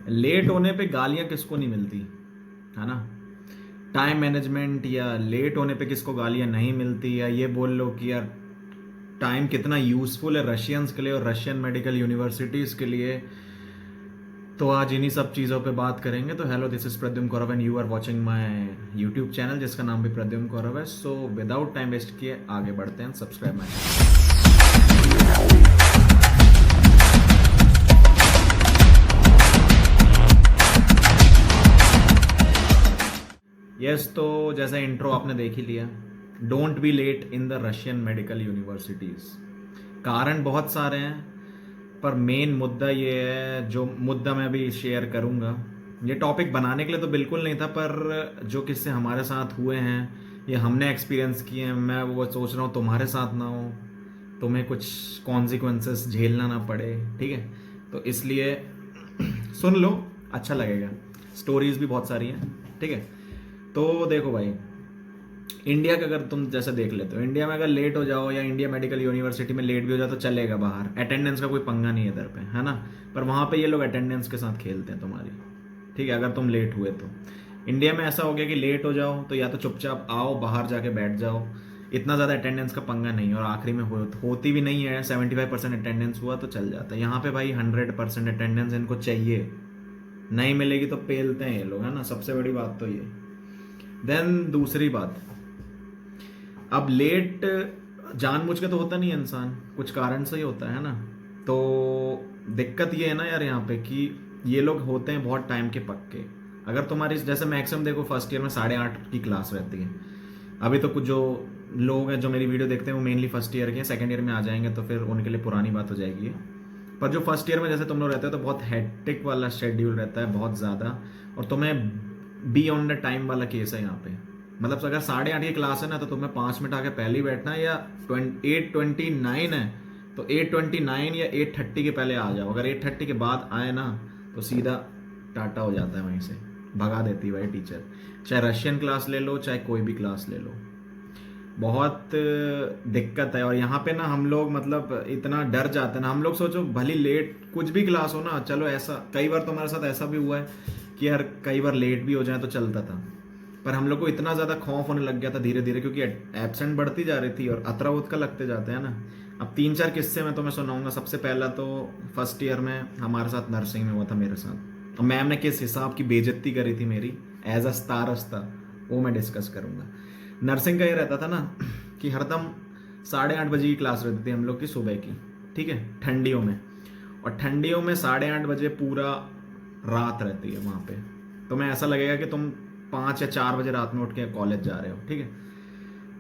Late होने पे गालियां किसको नहीं मिलती, है ना। टाइम मैनेजमेंट या लेट होने पे किसको गालियां नहीं मिलती, या ये बोल लो कि यार टाइम कितना यूजफुल है रशियंस के लिए और रशियन मेडिकल यूनिवर्सिटीज़ के लिए। तो आज इन्हीं सब चीज़ों पे बात करेंगे। तो hello, this is Pradyumn Kaurav and you are watching my YouTube channel जिसका नाम भी प्रद्युम्न कौरव है। सो विदाउट टाइम वेस्ट किए आगे बढ़ते हैं। Subscribe my yes. तो जैसा इंट्रो आपने देख ही लिया, don't be late in the Russian medical universities. कारण बहुत सारे हैं, पर मेन मुद्दा ये है, जो मुद्दा मैं भी शेयर करूंगा। ये टॉपिक बनाने के लिए तो बिल्कुल नहीं था, पर जो किस्से हमारे साथ हुए हैं, ये हमने एक्सपीरियंस किए हैं, मैं वो सोच रहा हूँ तुम्हारे साथ ना हो, तुम्हें कुछ कॉन्सिक्वेंसेस झेलना ना पड़े, ठीक है। तो इसलिए सुन लो, अच्छा लगेगा। स्टोरीज भी बहुत सारी हैं, ठीक है। तो देखो भाई, इंडिया का अगर तुम जैसे देख लेते हो, इंडिया में अगर लेट हो जाओ या इंडिया मेडिकल यूनिवर्सिटी में लेट भी हो जाओ तो चलेगा, बाहर अटेंडेंस का कोई पंगा नहीं है इधर पे, है ना। पर वहाँ पे ये लोग अटेंडेंस के साथ खेलते हैं तुम्हारी, ठीक है, अगर तुम लेट हुए तो। इंडिया में ऐसा हो गया कि लेट हो जाओ तो या तो चुपचाप आओ, बाहर जाके बैठ जाओ, इतना ज़्यादा अटेंडेंस का पंगा नहीं है, और आखिरी में होती भी नहीं है। 75% अटेंडेंस हुआ तो चल जाता है। यहाँ पे भाई 100% अटेंडेंस इनको चाहिए, नहीं मिलेगी तो पेलते हैं ये लोग, है ना। सबसे बड़ी बात तो ये। देन दूसरी बात, अब लेट जानबूझ के तो होता नहीं है इंसान, कुछ कारण से ही होता है ना। तो दिक्कत ये है ना यार यहाँ पे कि ये लोग होते हैं बहुत टाइम के पक्के। अगर तुम्हारी जैसे मैक्सिमम देखो फर्स्ट ईयर में 8:30 की क्लास रहती है। अभी तो कुछ जो लोग हैं जो मेरी वीडियो देखते हैं वो मेनली फर्स्ट ईयर के हैं, सेकंड ईयर में आ जाएंगे तो फिर उनके लिए पुरानी बात हो जाएगी ये। पर जो फर्स्ट ईयर में जैसे तुम लोग रहते हो तो बहुत हेक्टिक वाला शेड्यूल रहता है, बहुत ज़्यादा, और तुम्हें बी ऑन द टाइम वाला केस है यहाँ पे। मतलब अगर 8:30 की क्लास है ना तो तुम्हें 5 मिनट आके पहले ही बैठना है, या 8:29 है तो 8:29 या 8:30 के पहले आ जाओ। अगर 8:30 के बाद आए ना तो सीधा टाटा हो जाता है, वहीं से भगा देती है भाई टीचर। चाहे रशियन क्लास ले लो, चाहे कोई भी क्लास ले लो, बहुत दिक्कत है। और यहाँ पे ना हम लोग मतलब इतना डर जाते हैं ना, हम लोग सोचो भली लेट कुछ भी क्लास हो ना, चलो ऐसा कई बार तो हमारे साथ ऐसा भी हुआ है कि यार कई बार लेट भी हो जाए तो चलता था, पर हम लोग को इतना ज़्यादा खौफ होने लग गया था धीरे धीरे, क्योंकि एब्सेंट बढ़ती जा रही थी और अतरा उतका लगते जाते हैं ना। अब 3-4 किस्से मैं तुम्हें सुनाऊंगा। सबसे पहला तो फर्स्ट ईयर में हमारे साथ नर्सिंग में हुआ था मेरे साथ, और मैम ने किस हिसाब की बेइज्जती करी थी मेरी एज अ स्टारस्ता, वो मैं डिस्कस करूंगा। नर्सिंग का ये रहता था ना कि हरदम 8:30 बजे की क्लास रहती थी हम लोग की सुबह की, ठीक है, ठंडियों में। और ठंडियों में 8:30 बजे पूरा रात रहती है वहाँ पे। तुम्हें ऐसा लगेगा कि तुम 5 या 4 बजे रात में उठ के कॉलेज जा रहे हो, ठीक है।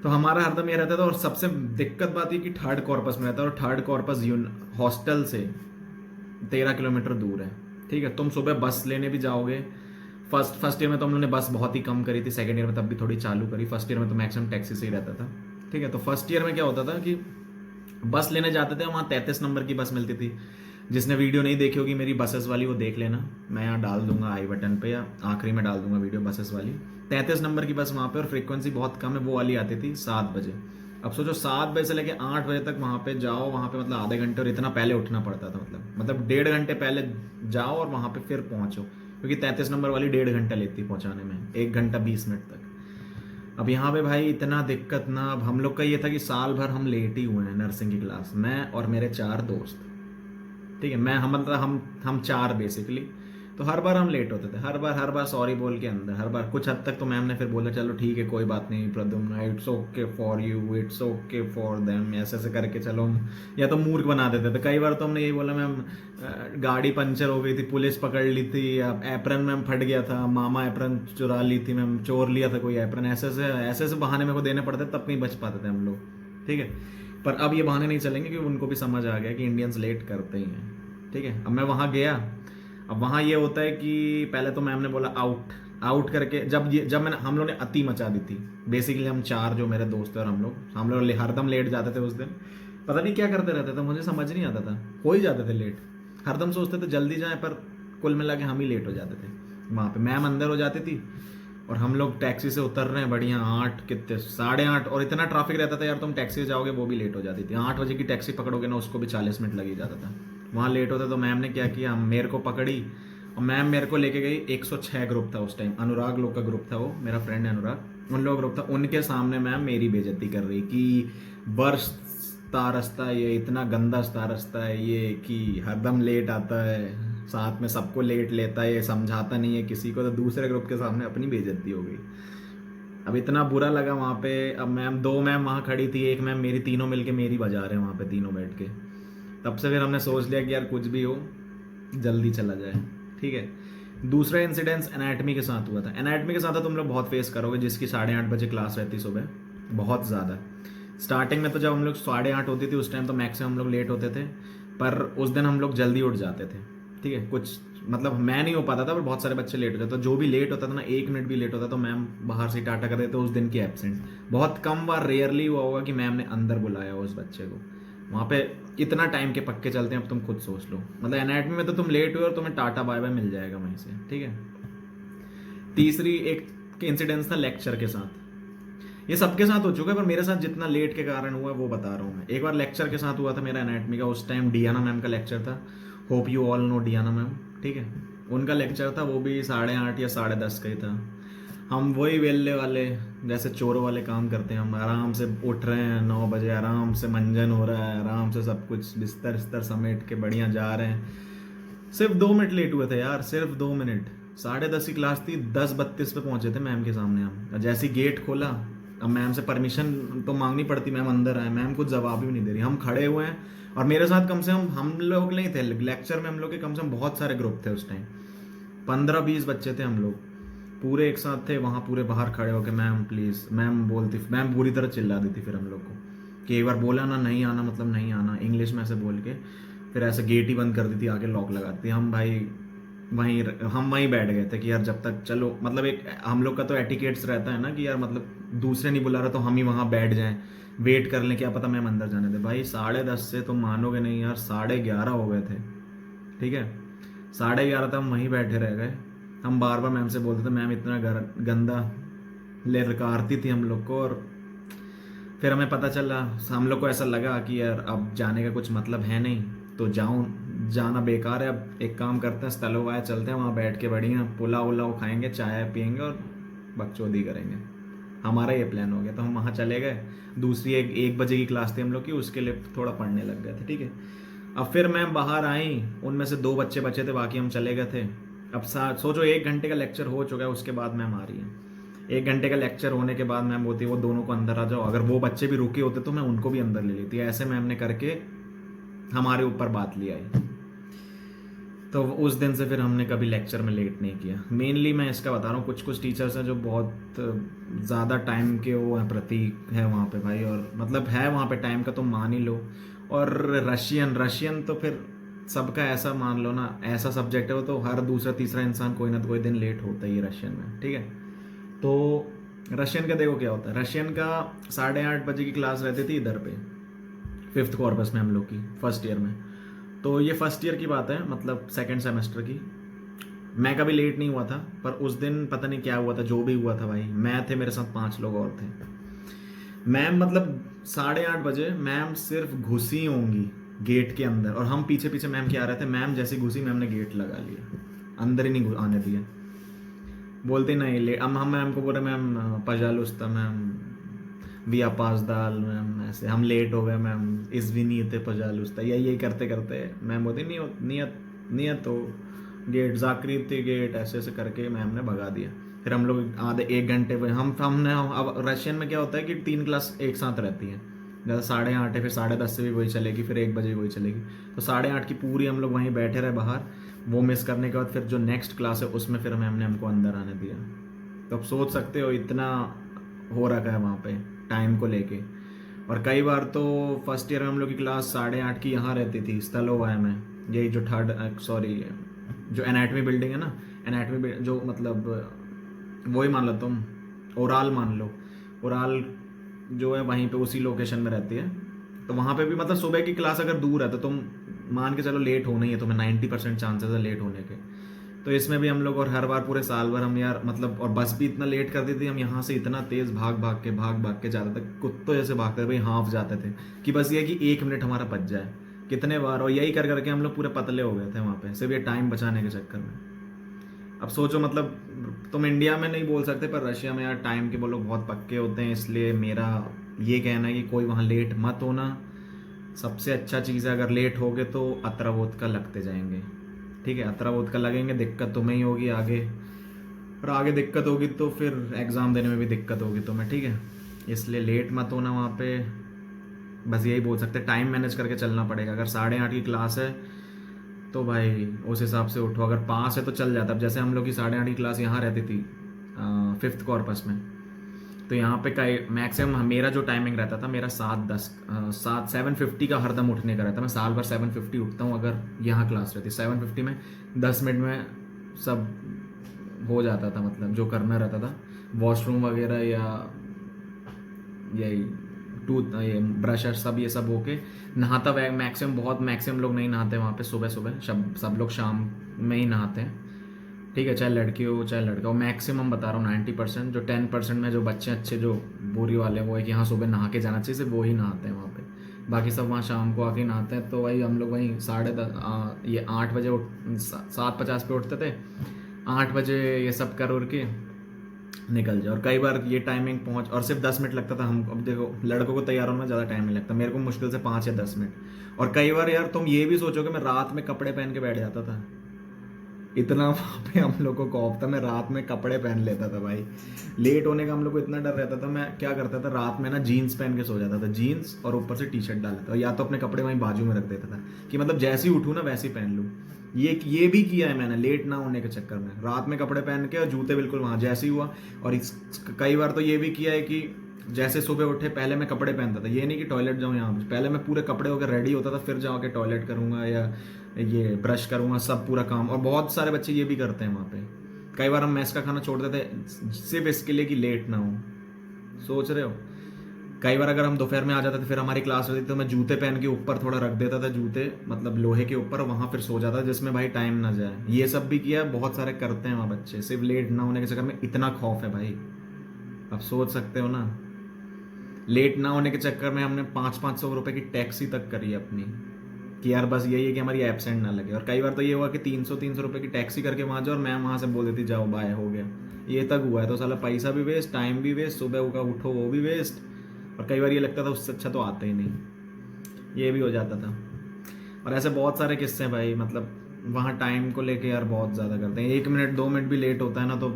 तो हमारा हरदम ये रहता था। और सबसे दिक्कत बात ये कि थर्ड कॉर्पस में रहता है, और थर्ड कॉर्पस हॉस्टल से 13 किलोमीटर दूर है, ठीक है। तुम सुबह बस लेने भी जाओगे। फर्स्ट ईयर में तो हम लोगों ने बस बहुत ही कम करी थी, सेकंड ईयर में तब भी थोड़ी चालू करी। फर्स्ट ईयर में तो मैक्सिमम टैक्सी से ही रहता था, ठीक है। तो फर्स्ट ईयर में क्या होता था कि बस लेने जाते थे, वहाँ 33 नंबर की बस मिलती थी। जिसने वीडियो नहीं देखी होगी मेरी बसेस वाली, वो देख लेना, मैं यहाँ डाल दूंगा आई बटन पे या आखिरी में डाल दूंगा वीडियो बसेस वाली। 33 नंबर की बस वहाँ पे, और फ्रीक्वेंसी बहुत कम है, वो वाली आती थी 7 बजे। अब सोचो 7 बजे से लेके 8 बजे तक वहाँ पे जाओ, वहाँ पे मतलब आधे घंटे, और इतना पहले उठना पड़ता था, मतलब 1.5 घंटे पहले जाओ और वहाँ पे फिर पहुँचो, क्योंकि 33 नंबर वाली 1.5 घंटा लेती पहुँचाने में, 1 घंटा 20 मिनट तक। अब यहाँ पे भाई इतना दिक्कत ना, अब हम लोग का ये था कि साल भर हम लेट ही हुए हैं नर्सिंग की क्लास, मैं और मेरे 4 दोस्त, ठीक है। मैं हम मतलब हम 4 बेसिकली। तो हर बार हम लेट होते थे, हर बार सॉरी बोल के अंदर, हर बार। कुछ हद तक तो मैम ने फिर बोला चलो ठीक है कोई बात नहीं Pradyumn, it's okay for you, it's okay for them, ऐसे ऐसे करके चलो हम या तो मूर्ख बना देते थे। कई बार तो हमने यही बोला मैम गाड़ी पंचर हो गई थी, पुलिस पकड़ ली थी, या एप्रन मैम फट गया था, मामा एप्रन चुरा ली थी मैम, चोर लिया था कोई एप्रन, ऐसे बहाने मेरे को देने पड़ते, तब नहीं बच पाते थे हम लोग, ठीक है। पर अब ये बहाने नहीं चलेंगे, क्योंकि उनको भी समझ आ गया कि इंडियंस लेट करते ही हैं, ठीक है। अब मैं वहाँ गया। अब वहाँ ये होता है कि पहले तो मैम ने बोला आउट करके, जब मैंने हम लोग ने अति मचा दी थी। बेसिकली हम 4 जो मेरे दोस्त थे और हम लोग हरदम लेट जाते थे उस दिन। पता नहीं क्या करते रहते थे, मुझे समझ नहीं आता था, हो ही जाते थे लेट। हरदम सोचते थे जल्दी जाएं, पर कुल मिला के हम ही लेट हो जाते थे। वहाँ पे मैम अंदर हो जाती थी और हम लोग टैक्सी से उतर रहे हैं बढ़िया 8 कितने 8:30, और इतना ट्रैफिक रहता था यार, तुम टैक्सी से जाओगे वो भी लेट हो जाती थी। 8 बजे की टैक्सी पकड़ोगे ना, उसको भी 40 मिनट लग ही जाता था। वहाँ लेट होता तो मैम ने क्या किया, मेरे को पकड़ी और मैम मेरे को लेके गई, 106 ग्रुप था उस टाइम, अनुराग लोग का ग्रुप था, वो मेरा फ्रेंड है अनुराग, उन लोग ग्रुप था, उनके सामने मैम मेरी बेइज्जती कर रही कि वर्ष स्टारस्ता है ये, इतना गंदा स्टारस्ता है ये कि हरदम लेट आता है, साथ में सबको लेट लेता है, ये समझाता नहीं है किसी को, तो दूसरे ग्रुप के सामने अपनी बेइज्जती हो गई। अब इतना बुरा लगा वहाँ पे। अब मैम, दो मैम वहाँ खड़ी थी, एक मैम मेरी, तीनों मिलके मेरी बजा रहे हैं वहाँ पे तीनों बैठ के। तब से फिर हमने सोच लिया कि यार कुछ भी हो जल्दी चला जाए, ठीक है। दूसरा इंसिडेंस एनाटमी के साथ हुआ था। एनाटमी के साथ तो तुम लोग बहुत फेस करोगे, जिसकी 8:30 बजे क्लास रहती सुबह, बहुत ज़्यादा। स्टार्टिंग में तो जब हम लोग 8:30 होती थी उस टाइम तो मैक्सिमम हम लोग लेट होते थे, पर उस दिन हम लोग जल्दी उठ जाते थे, ठीक है। कुछ मतलब मैं नहीं हो पाता था, पर बहुत सारे बच्चे लेट होते, तो जो भी लेट होता था ना, 1 मिनट भी लेट होता तो मैम बाहर से टाटा कर देते उस दिन की एब्सेंट। बहुत कम बार, रेयरली हुआ होगा कि मैम ने अंदर बुलाया हो उस बच्चे को। वहाँ पे इतना टाइम के पक्के चलते हैं, अब तुम खुद सोच लो, मतलब एनाटमी में तो तुम लेट हुए और तुम्हें टाटा बाय बाय मिल जाएगा वहीं से, ठीक है। तीसरी एक इंसिडेंस था लेक्चर के साथ। ये सबके साथ हो चुका है, पर मेरे साथ जितना लेट के कारण हुआ है वो बता रहा हूँ मैं। एक बार लेक्चर के साथ हुआ था मेरा एनाटमी का, उस टाइम डियाना मैम का लेक्चर था। Hope you all know Diana ma'am, ठीक है। उनका लेक्चर था, वो भी 8:30 या 10:30 का ही था। हम वही वेल्ले वाले, जैसे चोरों वाले काम करते हैं, हम आराम से उठ रहे हैं 9 बजे, आराम से मंजन हो रहा है, आराम से सब कुछ बिस्तर बिस्तर समेट के बढ़िया जा रहे हैं। सिर्फ 2 मिनट लेट हुए थे यार, सिर्फ 2 मिनट। 10:30 की क्लास थी, 10:32 पे पहुंचे थे मैम के सामने हम। जैसे ही गेट खोला, अब मैम से परमिशन तो मांगनी पड़ती, मैम अंदर आए, मैम कुछ जवाब भी नहीं दे रही। हम खड़े हुए हैं, और मेरे साथ कम से हम लोग नहीं थे लेक्चर में, हम लोग के कम से कम बहुत सारे ग्रुप थे उस टाइम, 15-20 बच्चे थे हम लोग, पूरे एक साथ थे वहाँ, पूरे बाहर खड़े होके मैम प्लीज़, मैम बोलती, मैम बुरी तरह चिल्ला देती फिर हम लोग को कि एक बार बोला ना नहीं आना मतलब नहीं आना, इंग्लिश में ऐसे बोल के फिर ऐसे गेट ही बंद कर दी थी, आके लॉक लगाती। हम भाई हम वहीं बैठ गए थे कि यार जब तक, चलो मतलब एक हम लोग का तो एटिकेट्स रहता है ना कि यार मतलब दूसरे नहीं बुला रहा तो हम ही वहाँ बैठ जाएं, वेट कर लें, क्या पता मैम अंदर जाने दे। भाई 10:30 से तुम मानोगे नहीं यार, 11:30 हो गए थे, ठीक है। 11:30 तक हम वहीं बैठे रह गए। हम बार बार मैम से बोलते थे, मैम इतना गंदा ललकारती थी हम लोग को। और फिर हमें पता चला, हम लोग को ऐसा लगा कि यार अब जाने का कुछ मतलब है नहीं, तो जाना बेकार है। अब एक काम करते हैं, स्थलोवाया चलते हैं, वहाँ बैठ के बढ़िया पुलाव उलाव खाएंगे, चाय पियेंगे और बकचोदी करेंगे। हमारा ये प्लान हो गया, तो हम वहाँ चले गए। दूसरी 1 बजे की क्लास थी हम लोग की, उसके लिए थोड़ा पढ़ने लग गए थे, ठीक है। अब फिर मैम बाहर आई, उनमें से 2 बच्चे बचे थे, बाकी हम चले गए थे। अब सोचो 1 घंटे का लेक्चर हो चुका है, उसके बाद मैम आ रही है। 1 घंटे का लेक्चर होने के बाद मैम बोलती है वो दोनों को अंदर आ जाओ, अगर वो बच्चे भी रुके होते तो मैं उनको भी अंदर ले लेती। ऐसे मैम ने करके हमारे ऊपर बात लिया है। तो उस दिन से फिर हमने कभी लेक्चर में लेट नहीं किया। मेनली मैं इसका बता रहा हूँ, कुछ कुछ टीचर्स हैं जो बहुत ज़्यादा टाइम के वो हैं, प्रतीक है वहाँ पे भाई, और मतलब है वहाँ पे टाइम का तो मान ही लो। और रशियन तो फिर सबका ऐसा मान लो ना, ऐसा सब्जेक्ट है वो, तो हर दूसरा तीसरा इंसान कोई ना कोई दिन लेट होता ही है रशियन में, ठीक है। तो रशियन का देखो क्या होता है, रशियन का 8:30 बजे की क्लास रहती थी इधर पे 5th कॉर्पस में हम लोग की, फर्स्ट ईयर में। तो ये फर्स्ट ईयर की बात है, मतलब सेकंड सेमेस्टर की। मैं कभी लेट नहीं हुआ था, पर उस दिन पता नहीं क्या हुआ था, जो भी हुआ था भाई, मैं थे, मेरे साथ 5 लोग और थे। मैम मतलब 8:30 बजे मैम सिर्फ घुसी होंगी गेट के अंदर, और हम पीछे पीछे मैम के आ रहे थे। मैम जैसी घुसी, मैम ने गेट लगा लिया, अंदर ही नहीं आने दिया। बोलते नहीं ले, हम मैम को बोल रहे मैम पजालुस्ता मैम, वी पास दाल मैम, ऐसे हम लेट हो गए मैम, इस भी नहीं थे पजालुस्ता, यही करते करते मैम बोलती नियत नियत तो गेट जाकरी थी गेट, ऐसे ऐसे करके मैम ने भगा दिया। फिर हम लोग आधे 1 घंटे पे हमने अब रशियन में क्या होता है कि 3 क्लास एक साथ रहती है, जैसे 8:30 है, फिर 10:30 से भी वही चलेगी, फिर 1 बजे भी वही चलेगी। तो 8:30 की पूरी हम लोग वहीं बैठे रहे बाहर। वो मिस करने के बाद फिर जो नेक्स्ट क्लास है उसमें फिर मैम ने हमको अंदर आने दिया। तो अब सोच सकते हो इतना हो रखा है वहाँ पे टाइम को लेके। और कई बार तो फर्स्ट ईयर में हम लोग की क्लास 8:30 की यहाँ रहती थी स्थलोवाया में, यही जो जो एनाटमी बिल्डिंग है ना, एनाटमी जो मतलब वही मान लो तुम, ओराल मान लो, ओराल जो है वहीं पे उसी लोकेशन में रहती है। तो वहाँ पे भी मतलब सुबह की क्लास अगर दूर है तो तुम मान के चलो लेट होना ही है तुम्हें, 90% चांसेस है लेट होने के। तो इसमें भी हम लोग, और हर बार पूरे साल भर हम यार मतलब, और बस भी इतना लेट कर दी थी, हम यहाँ से इतना तेज भाग भाग के जाते थे, कुत्तों जैसे भागते थे भाई, हाफ जाते थे कि बस ये कि 1 मिनट हमारा बच जाए, कितने बार। और यही कर करके हम लोग पूरे पतले हो गए थे वहाँ पे, सिर्फ ये टाइम बचाने के चक्कर में। अब सोचो मतलब तुम इंडिया में नहीं बोल सकते, पर रशिया में यार टाइम के वो लोग बहुत पक्के होते हैं, इसलिए मेरा ये कहना है कि कोई वहाँ लेट मत होना। सबसे अच्छा चीज़ है अगर लेट होगे तो अत्रवोत का लगते जाएंगे, ठीक है, अत्रवोत का लगेंगे, दिक्कत तुम्हें ही होगी आगे, और आगे दिक्कत होगी तो फिर एग्ज़ाम देने में भी दिक्कत होगी तुम्हें, ठीक है। इसलिए लेट मत होना वहाँ पे। बस यही बोल सकते, टाइम मैनेज करके चलना पड़ेगा। अगर 8:30 की क्लास है तो भाई उस हिसाब से उठो, अगर पास है तो चल जाता। अब जैसे हम लोग की 8:30 की क्लास यहाँ रहती थी 5th कॉर्पस में, तो यहाँ पे कई मैक्सिमम मेरा जो टाइमिंग रहता था मेरा 7:10 7:50 का हरदम उठने का रहता। मैं साल भर 7:50 उठता हूँ अगर यहाँ क्लास रहती। 7:50 में 10 मिनट में सब हो जाता था, मतलब जो करना रहता था, वॉशरूम वगैरह या यही टूथ ये ब्रशर सब ये सब होके नहाता वै मैक्सिमम, बहुत मैक्सिमम लोग नहीं नहाते वहाँ पे सुबह सुबह, सब लोग शाम में ही नहाते हैं, ठीक है, चाहे लड़की हो चाहे लड़का हो। मैक्सिमम बता रहा हूँ 90%, जो 10% में जो बच्चे अच्छे जो बोरी वाले हैं वो है कि हाँ सुबह नहा के जाना चाहिए, सिर्फ वो ही नहाते हैं वहाँ पे, बाकी सब वहाँ शाम को आके नहाते हैं। तो वही हम लोग वहीं 10:30 ये 8 बजे 7:50 पे उठते थे, 8 बजे ये सब कर उर के निकल जाए। और कई बार ये टाइमिंग पहुंच, और सिर्फ 10 मिनट लगता था हम। अब देखो लड़कों को तैयार होने में ज़्यादा टाइम नहीं लगता, मेरे को मुश्किल से 5 या 10 मिनट। और कई बार यार तुम ये भी सोचोगे मैं रात में कपड़े पहन के बैठ जाता था, इतना वहाँ पे हम लोग को खौफ था, मैं रात में कपड़े पहन लेता था भाई। लेट होने का हम लोग को इतना डर रहता था, मैं क्या करता था रात में ना जीन्स पहन के सो जाता था, जीन्स और ऊपर से टी-शर्ट डाल लेता था, या तो अपने कपड़े वहीं बाजू में रख देता था कि मतलब जैसे ही उठूँ ना वैसे ही पहन लूँ। ये भी किया है मैंने लेट ना होने के चक्कर में, रात में कपड़े पहन के और जूते बिल्कुल वहाँ जैसे ही हुआ। और कई बार तो ये भी किया है कि जैसे सुबह उठे पहले मैं कपड़े पहनता था, ये नहीं कि टॉयलेट जाऊँ यहाँ पे, पहले मैं पूरे कपड़े होकर रेडी होता था, फिर जाके टॉयलेट करूँगा या ये ब्रश करूँगा, सब पूरा काम। और बहुत सारे बच्चे ये भी करते हैं वहाँ पे। कई बार हम मैस का खाना छोड़ देते सिर्फ इसके लिए कि लेट ना हो, सोच रहे हो। कई बार अगर हम दोपहर में आ जाते थे फिर हमारी क्लास होती थी तो मैं जूते पहन के ऊपर थोड़ा रख देता था, जूते मतलब लोहे के ऊपर, वहाँ फिर सो जाता जिसमें भाई टाइम ना जाए। ये सब भी किया, बहुत सारे करते हैं वहाँ बच्चे, सिर्फ लेट ना होने के चक्कर में इतना खौफ है भाई, अब सोच सकते हो ना। लेट ना होने के चक्कर में हमने 500-500 रुपए की टैक्सी तक करी अपनी, कि यार बस यही है कि हमारी एब्सेंट ना लगे। और कई बार तो ये हुआ कि 300-300 रुपए की टैक्सी करके वहाँ जाओ और मैम वहाँ से बोल देती जाओ बाय हो गया। ये तक हुआ है, तो साला पैसा भी वेस्ट, टाइम भी वेस्ट, सुबह का उठो वो भी वेस्ट। और कई बार ये लगता था उससे अच्छा तो आता ही नहीं, ये भी हो जाता था। और ऐसे बहुत सारे किस्से हैं भाई, मतलब वहाँ टाइम को लेके यार बहुत ज़्यादा करते हैं। 1 मिनट 2 मिनट भी लेट होता है ना तो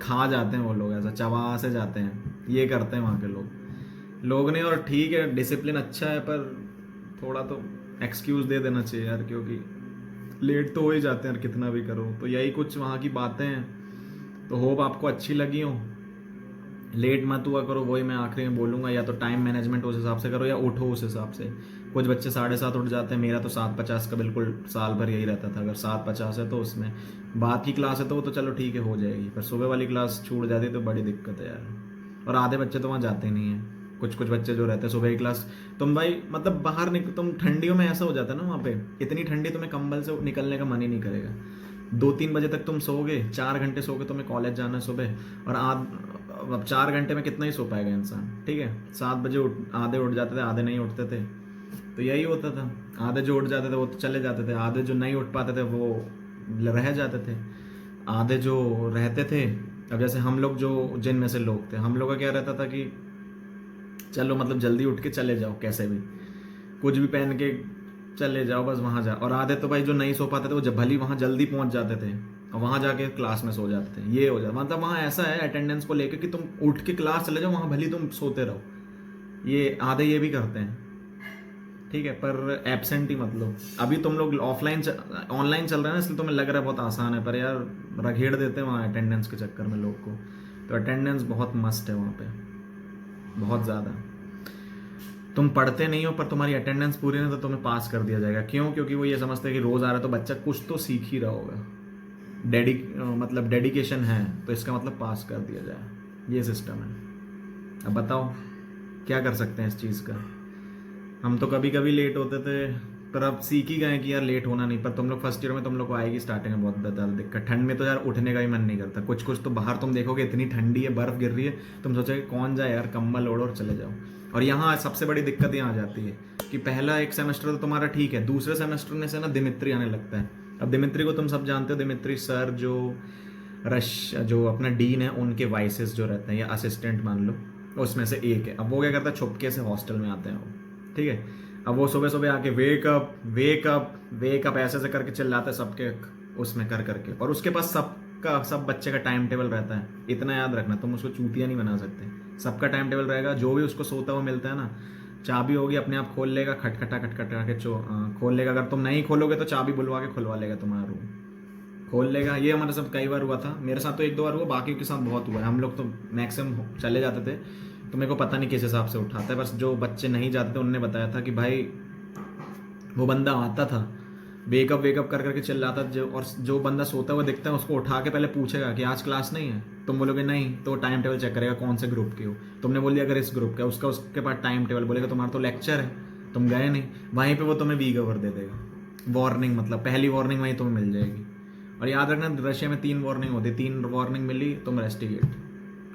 खा जाते हैं वो लोग, ऐसा चबा से जाते हैं, ये करते हैं वहाँ के लोग नहीं। और ठीक है डिसिप्लिन अच्छा है, पर थोड़ा तो एक्सक्यूज़ दे देना चाहिए यार, क्योंकि लेट तो हो ही जाते हैं यार कितना भी करो। तो यही कुछ वहाँ की बातें हैं, तो होप आपको अच्छी लगी हो। लेट मत हुआ करो, वही मैं आखिरी में बोलूँगा, या तो टाइम मैनेजमेंट उस हिसाब से करो या उठो उस हिसाब से। कुछ बच्चे 7:30 उठ जाते हैं, मेरा तो 7:50 का बिल्कुल साल भर यही रहता था। अगर 7:50 है तो उसमें बाद की क्लास है तो वो तो चलो ठीक है हो जाएगी, पर सुबह वाली क्लास छूट जाती है तो बड़ी दिक्कत है यार। और आधे बच्चे तो वहाँ जाते ही नहीं हैं, कुछ कुछ बच्चे जो रहते हैं सुबह की क्लास। तुम भाई मतलब बाहर तुम ठंडियों में ऐसा हो जाता है ना वहाँ पे, इतनी ठंडी तुम्हें कंबल से निकलने का मन ही नहीं करेगा। 2-3 बजे तक तुम सोओगे, 4 घंटे सोओगे, तुम्हें कॉलेज जाना है सुबह, और अब 4 घंटे में कितना ही सो पाएगा इंसान, ठीक है। 7 बजे आधे उठ जाते थे, आधे नहीं उठते थे, तो यही होता था। आधे जो उठ जाते थे वो तो चले जाते थे, आधे जो नहीं उठ पाते थे वो रह जाते थे, आधे जो रहते थे। अब जैसे हम लोग जो जिन में से लोग थे, हम लोग का क्या रहता था कि चलो मतलब जल्दी उठ के चले जाओ, कैसे भी कुछ भी पहन के चले जाओ, बस वहाँ जा। और आधे तो भाई जो नहीं सो पाते थे वो जब भली वहाँ जल्दी पहुँच जाते थे और वहाँ जाके क्लास में सो जाते थे। ये हो जाता मतलब वहाँ ऐसा है अटेंडेंस को लेकर कि तुम उठ के क्लास चले जाओ, वहाँ भली तुम सोते रहो। ये आधे ये भी करते हैं, ठीक है, पर एब्सेंट ही मतलब। अभी तुम लोग ऑफलाइन ऑनलाइन चल रहे हैं ना, इसलिए तुम्हें लग रहा है बहुत आसान है, पर यार रगेड़ देते हैं वहाँ अटेंडेंस के चक्कर में लोग को। तो अटेंडेंस बहुत मस्ट है वहाँ पे, बहुत ज़्यादा। तुम पढ़ते नहीं हो पर तुम्हारी अटेंडेंस पूरी नहीं तो तुम्हें पास कर दिया जाएगा। क्यों? क्योंकि वो ये समझते हैं कि रोज़ आ रहा है तो बच्चा कुछ तो सीख ही रहा होगा, मतलब डेडिकेशन है, तो इसका मतलब पास कर दिया जाए, ये सिस्टम है। अब बताओ क्या कर सकते हैं इस चीज़ का। हम तो कभी कभी लेट होते थे, पर अब सीख ही गए कि यार लेट होना नहीं। पर तुम लोग फर्स्ट ईयर में तुम लोग को आएगी स्टार्टिंग में बहुत ज़्यादा दिक्कत। ठंड में तो यार उठने का ही मन नहीं करता। कुछ कुछ तो बाहर तुम देखोगे इतनी ठंडी है, बर्फ़ गिर रही है, तुम सोचोगे कौन जाए यार, कम्बल ओढ़ो और चले जाओ। और यहाँ सबसे बड़ी दिक्कत यहाँ आ जाती है कि पहला एक सेमेस्टर तो तुम्हारा ठीक है, दूसरे सेमेस्टर में से ना दिमित्री आने लगता है। अब दिमित्री को तुम सब जानते हो, दिमित्री सर जो जो अपना डीन है उनके वाइसेस जो रहते हैं या असिस्टेंट मान लो, उसमें से एक है। अब वो क्या करता है, छुपके से हॉस्टल में आते हैं वो, ठीक है। अब वो सुबह सुबह आके wake up wake up wake up ऐसे ऐसे करके चिल्लाता है सबके उसमें कर करके, और उसके पास सब बच्चे का टाइम टेबल रहता है। इतना याद रखना, तुम उसको चूतिया नहीं बना सकते। सबका टाइम टेबल रहेगा, जो भी उसको सोता हुआ मिलता है ना, चाबी होगी अपने आप खोल लेगा, खटखटा खटखटा के खोल लेगा। अगर तुम नहीं खोलोगे तो चाबी बुलवा के खुलवा लेगा तुम्हारा रूम, खोल लेगा। ये हमारे साथ कई बार हुआ था, मेरे साथ तो एक दो बार हुआ, बाकी के साथ बहुत हुआ है। हम लोग तो मैक्सिमम चले जाते थे, तो मेरे को पता नहीं किस हिसाब से उठाता है। बस जो बच्चे नहीं जाते थे उनने बताया था कि भाई वो बंदा आता था, वेकअप कर करके चिल्लाता था, और जो बंदा सोता हुआ दिखता है उसको उठा के पहले पूछेगा कि आज क्लास नहीं है। तुम बोलोगे नहीं, तो टाइम टेबल चेक करेगा कौन से ग्रुप के हो। तुमने बोल दिया अगर इस ग्रुप का, उसके पास टाइम टेबल, बोलेगा तुम्हारा तो लेक्चर है, तुम गए नहीं। वहीं पे वो तुम्हें वी कवर दे देगा, वार्निंग, मतलब पहली वार्निंग वहीं तुम्हें मिल जाएगी। और याद रखना, रशिया में 3 वार्निंग होती, 3 वार्निंग मिली तुम रेस्टिगेट,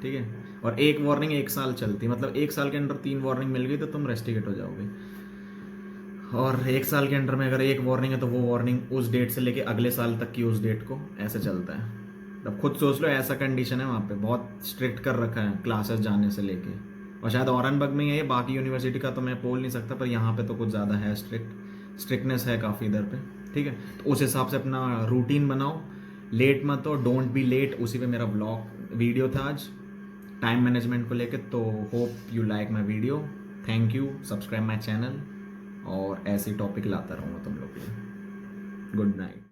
ठीक है। और 1 वार्निंग 1 साल चलती, मतलब 1 साल के अंदर 3 वार्निंग मिल गई तो तुम रेस्टिगेट हो जाओगे। और 1 साल के अंडर में अगर 1 वार्निंग है तो वो वार्निंग उस डेट से लेके अगले साल तक की उस डेट को, ऐसे चलता है। अब खुद सोच लो, ऐसा कंडीशन है वहाँ पे, बहुत स्ट्रिक्ट कर रखा है क्लासेस जाने से लेके। और शायद औरंगाबाद में ही है, बाकी यूनिवर्सिटी का तो मैं बोल नहीं सकता, पर यहाँ पे तो कुछ ज़्यादा है, स्ट्रिक्टनेस है काफ़ी इधर पे, ठीक है। तो उस हिसाब से अपना रूटीन बनाओ, लेट मत हो, डोंट बी लेट। उसी पे मेरा ब्लॉग वीडियो था आज टाइम मैनेजमेंट को लेके। तो hope you like my video, thank you, subscribe my channel, और ऐसे टॉपिक लाता रहूँगा तुम लोग के लिए। Good night.